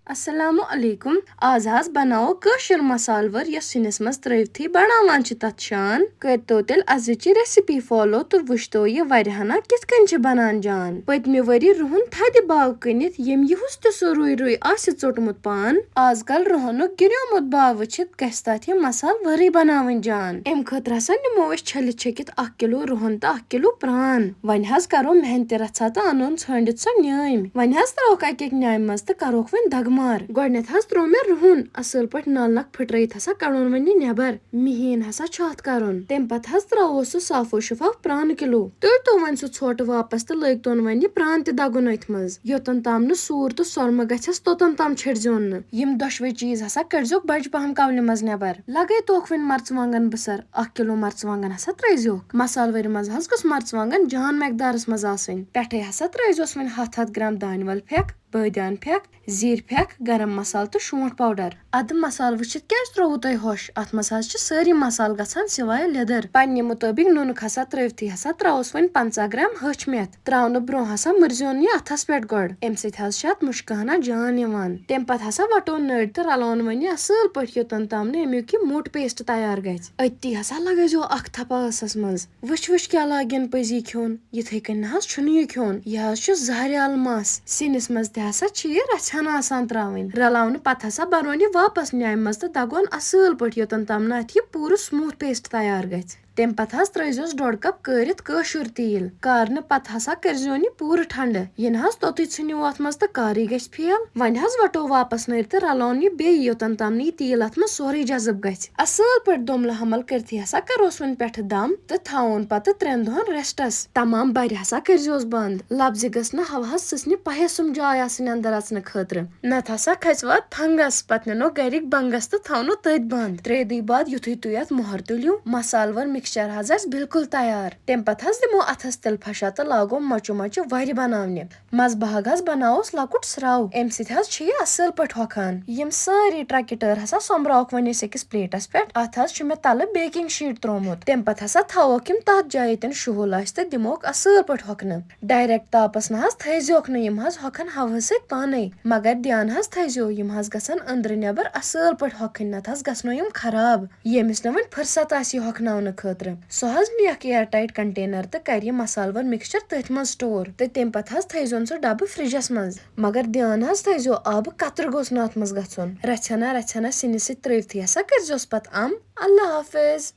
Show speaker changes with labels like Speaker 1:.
Speaker 1: अस्सलामु अलैकुम आज हाज बनाओ कशर मसाल वर यस सिनिस मज त्रविथी बनावान छ तथ शान करतो तेल अजिची रेसिपी फॉलो तो वुश्तो ये वरहना किथ कन छ बनान जान पतमे वरी रुहन थदि बाव कनित यम युस त सो रुई रुई आसि चोटमुत पान आजकल रुहनु गिरियोमुत बाव वचित गस तथ ये मसाल वरी बनावन जान एम खतर हसा निमो अस छलित छकित 1 किलो रुहन त 1 किलो प्रान वन हज करो मेहनत रछा त अनोन छंडित स न्याम वन हज त्रोक एक न्याम मज त करोक वन दगमार गोडनेथ हस त्रो मे रुहन असल पट नल नक फटरत हसा कड़ोन वन नेबर मिहीन हसा छत करुन तेम पत हस त्रो सु साफो शफाफ प्रान किलो तुर तो वन सु छोट वापस त लग तोन वन प्रान त दगुन अथ मज योतन ताम न सूर तो सोरम गछस तोतन ताम छिड़जोन न यम दशवे चीज हसा करजो बज पहम कवल मज नेबर लगे तोख वन मर्चवांगन बसर 1 किलो मर्चवांगन हसा त्रैजो मसाल वरी मज हस गस मर्चवांगन जान मकदारस मज आसन पेठे हसा त्रैजोस वन 700 ग्राम दानवल फेक बदियान फेक जीर फेक गरम मसाल तो शोंठ पाउडर अद मसाल वचित क्या त्रो तय होश अत मसाज छ सारी मसाल गसान सिवाय लेदर पन्ने मुताबिक नुन हसा त्रवती हसा त्रौस वन 50 ग्राम हच मेथ त्रावन ब्रो हसा मर्जोन ये अथस पेट गोड एम सित हस छत मुश्कहना जान यवान तेम पत हसा वटो नड त रलावन वन असल पट योतन तामने एमु की मोट पेस्ट तैयार गज अति हसा लगे जो अख थपासस मज वुश क्या लागन पजी खोन यथे कन हस छुन ये खोन यह छ जहरियाल मास सिनिस मज हसा ये रछन आसान त्रावन रलावन पत हसा बनोन ये वापस न्याम मज त दगोन असल पट योतन तामना ये पूरा स्मूथ पेस्ट तैयार गज तेम पत हस त्रैजोस 1.5 कप करित कशुर तेल कारन पत हसा करजोन पूरा ठंड यन हस तोतु छनियो अथ मज त कारी गछ फेल वन हस वटो वापस नर त रलावन ये बे योतन तामनी तेल अथ मज सोरे जजब गछ असल पट दोमल हमल करती हसा करोस वन पेठ दम त थावन पत 3 दोहन रेस्टस तमाम बर हसा करजोस बंद लब्ज गस न हवा ससनि पहेसुम जाय आसन अंदर अचन खतर नथ हसा खचवा फंगस पत नो गरिक बंगस त थावनो तद बंद 3 दी बाद युथि तुयत मोहर तुलियो मसाल वर मिक्सचर हस बिल्कुल तैयार तेम पत हस दिमो अथस तिल फशा त लागो मचो मचो वर बनावने मज बहग हस बनाओस लकुट स्राव एम सित हस छ असल पट होखान यम सारी ट्रैकेटर हसा सोमरावक वन एकस प्लेटस पेट अथ हस छ मे तल बेकिंग शीट त्रोमुत तेम पत हसा थावोक यम तथ जायतन शुहुल आस त दिमोक असल पट होकन डायरेक्ट तापस न हस थैजोक न यम हस होखन हवा सत पाने मगर ध्यान हस थैजो यम हस गसन अंदर नेबर असल पट होखन न हस गसनो यम खराब यमिस न वन फुर्सत आसी होखनावन खतर सो हज नियक एयर टाइट कंटेनर त कर मसाल वर मिक्सचर तथ मज स्टोर त तेम पत हज थैजोन सो डब फ्रिजस मज मगर ध्यान हज थैजो अब कतर गोस न अथ मज गछुन रछना रछना सिनिस त्रवती हसा करजोस पत अल्लाह हाफिज।